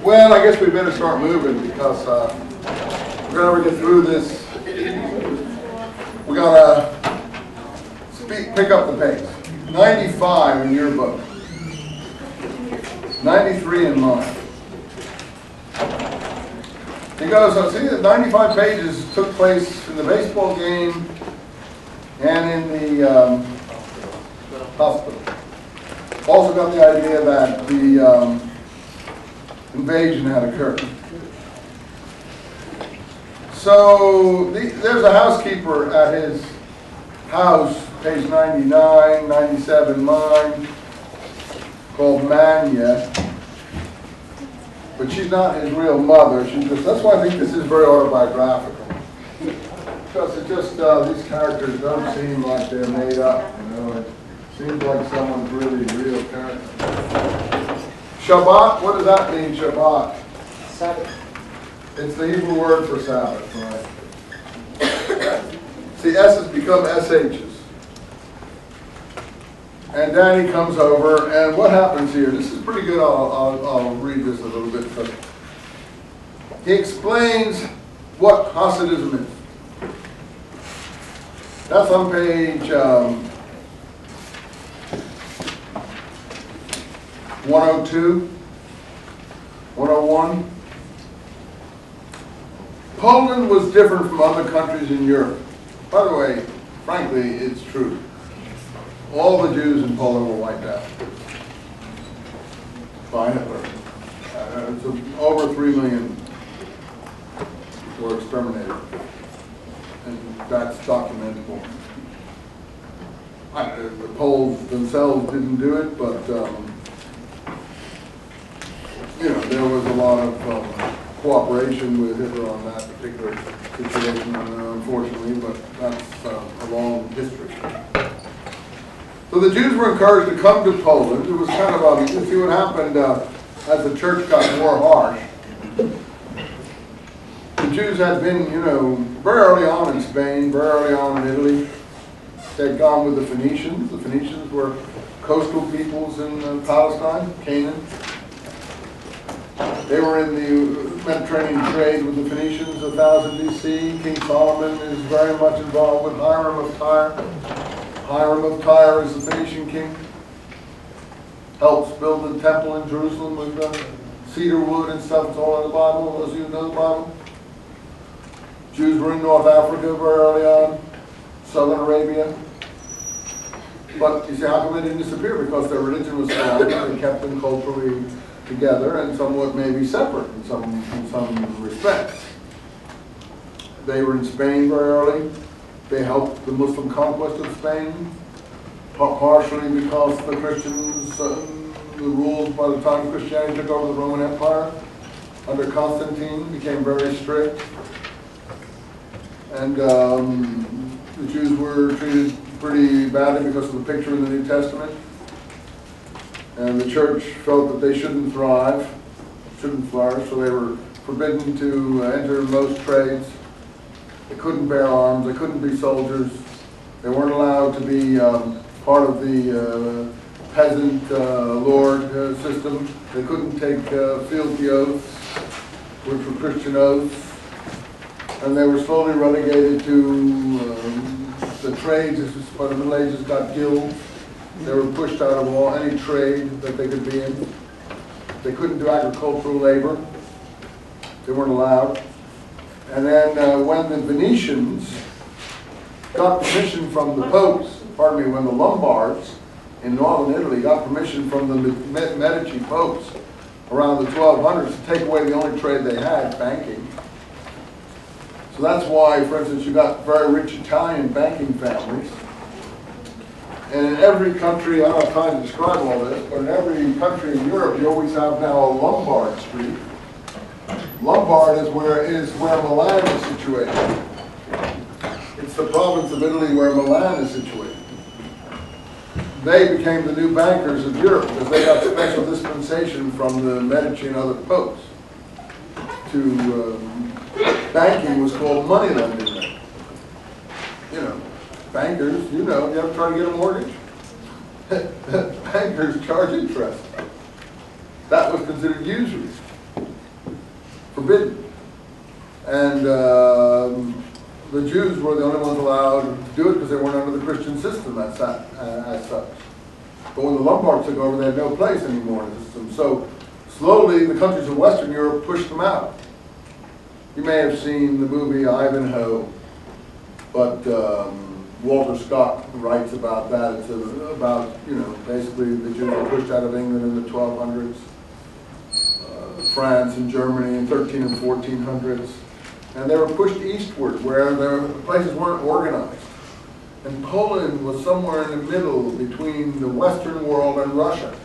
Well, I guess we better start moving because we're gonna get through this. We gotta pick up the pace. 95 in your book, 93 in mine. Because see, the 95 pages took place in the baseball game and in the hospital. Also got the idea that the invasion had occurred. So there's a housekeeper at his house, page 99, 97, mine, called Manya. But she's not his real mother. She's just, that's why I think this is very autobiographical. Because it just, these characters don't seem like they're made up, you know. It seems like someone's really real character. Shabbat, what does that mean, Shabbat? Sabbath. It's the Hebrew word for Sabbath, right? See, S's become SH's. And Danny comes over, and what happens here? This is pretty good. I'll read this a little bit first. He explains what Hasidism is. That's on page 102, 101. Poland was different from other countries in Europe. By the way, frankly, it's true. All the Jews in Poland were wiped out by Hitler. Over 3 million were exterminated, and that's documentable. The Poles themselves didn't do it, but you know, there was a lot of cooperation with Hitler on that particular situation, unfortunately, but that's a long history. So the Jews were encouraged to come to Poland. It was kind of you see what happened as the church got more harsh. The Jews had been, you know, very early on in Spain, very early on in Italy. They had gone with the Phoenicians. The Phoenicians were coastal peoples in Palestine, Canaan. They were in the Mediterranean trade with the Phoenicians 1000 BC. King Solomon is very much involved with Hiram of Tyre. Hiram of Tyre is the Phoenician king. Helps build the temple in Jerusalem with cedar wood and stuff. It's all in the Bible, as you know the Bible. Jews were in North Africa very early on, southern Arabia. But you see, how come they didn't disappear? Because their religion was strong, and they kept them culturally together and somewhat maybe separate in some respects. They were in Spain very early. They helped the Muslim conquest of Spain, partially because the Christians, the rules by the time Christianity took over the Roman Empire under Constantine became very strict. And the Jews were treated pretty badly because of the picture in the New Testament. And the church felt that they shouldn't thrive, shouldn't flourish, so they were forbidden to enter most trades. They couldn't bear arms, they couldn't be soldiers, they weren't allowed to be part of the peasant lord system. They couldn't take fealty oaths, which were Christian oaths, and they were slowly relegated to the trades. By the Middle Ages got guilds. They were pushed out of any trade that they could be in. They couldn't do agricultural labor. They weren't allowed. And then when the Venetians got permission from the popes, when the Lombards in northern Italy got permission from the Medici popes around the 1200s to take away the only trade they had, banking. So that's why, for instance, you got very rich Italian banking families. And in every country, I don't have time to describe all this, but in every country in Europe, you always have now a Lombard street. Lombard is where Milan is situated. It's the province of Italy where Milan is situated. They became the new bankers of Europe because they got special dispensation from the Medici and other popes. Banking was called money lending. You know, bankers, you know, you ever try to get a mortgage? Bankers charge interest. That was considered usury. forbidden. And the Jews were the only ones allowed to do it because they weren't under the Christian system as such. But when the Lombards took over, they had no place anymore in the system. So slowly, the countries of Western Europe pushed them out. You may have seen the movie Ivanhoe, but Walter Scott writes about that. It's about, you know, basically the Jews were pushed out of England in the 1200s, France and Germany in 13 and 1400s. And they were pushed eastward where the places weren't organized. And Poland was somewhere in the middle between the Western world and Russia.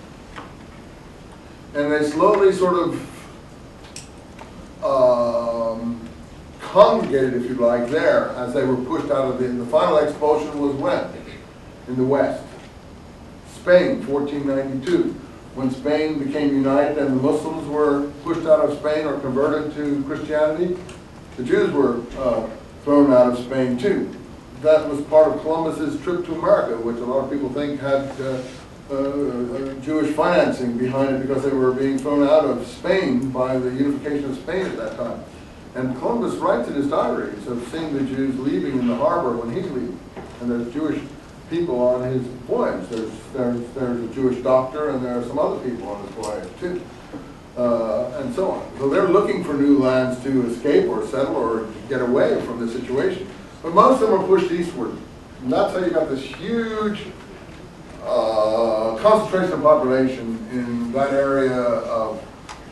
And they slowly sort of congregated, if you like, there as they were pushed out of the final expulsion was when? In the West. Spain, 1492. When Spain became united and the Muslims were pushed out of Spain or converted to Christianity, the Jews were thrown out of Spain too. That was part of Columbus's trip to America, which a lot of people think had Jewish financing behind it because they were being thrown out of Spain by the unification of Spain at that time. And Columbus writes in his diaries of seeing the Jews leaving in the harbor when he's leaving. And there's Jewish people on his voyage. There's a Jewish doctor and there are some other people on his voyage too. And so on. So they're looking for new lands to escape or settle or get away from the situation. But most of them are pushed eastward. And that's how you got this huge concentration of population in that area of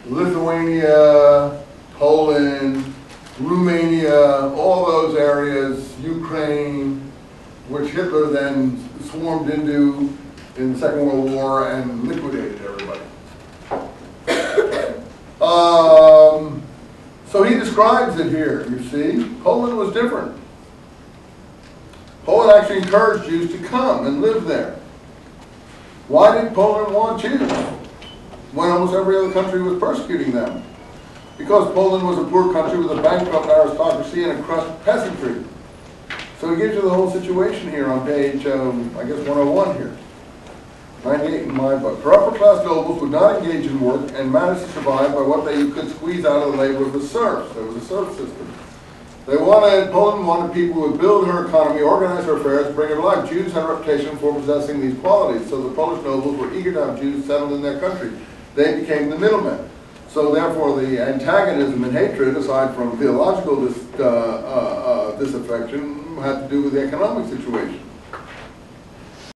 Lithuania, Poland, Romania, all those areas, Ukraine, which Hitler then swarmed into in the Second World War and liquidated everybody. So he describes it here, you see. Poland was different. Poland actually encouraged Jews to come and live there. Why did Poland want Jews when almost every other country was persecuting them? Because Poland was a poor country with a bankrupt aristocracy and a crushed peasantry. So he gives you the whole situation here on page, I guess 101 here. 98 in my book. For upper-class nobles would not engage in work and managed to survive by what they could squeeze out of the labor of the serfs. There was a serf system. Poland wanted people who would build her economy, organize her affairs, bring her to life. Jews had a reputation for possessing these qualities, so the Polish nobles were eager to have Jews settled in their country. They became the middlemen. So therefore the antagonism and hatred, aside from theological disaffection, had to do with the economic situation.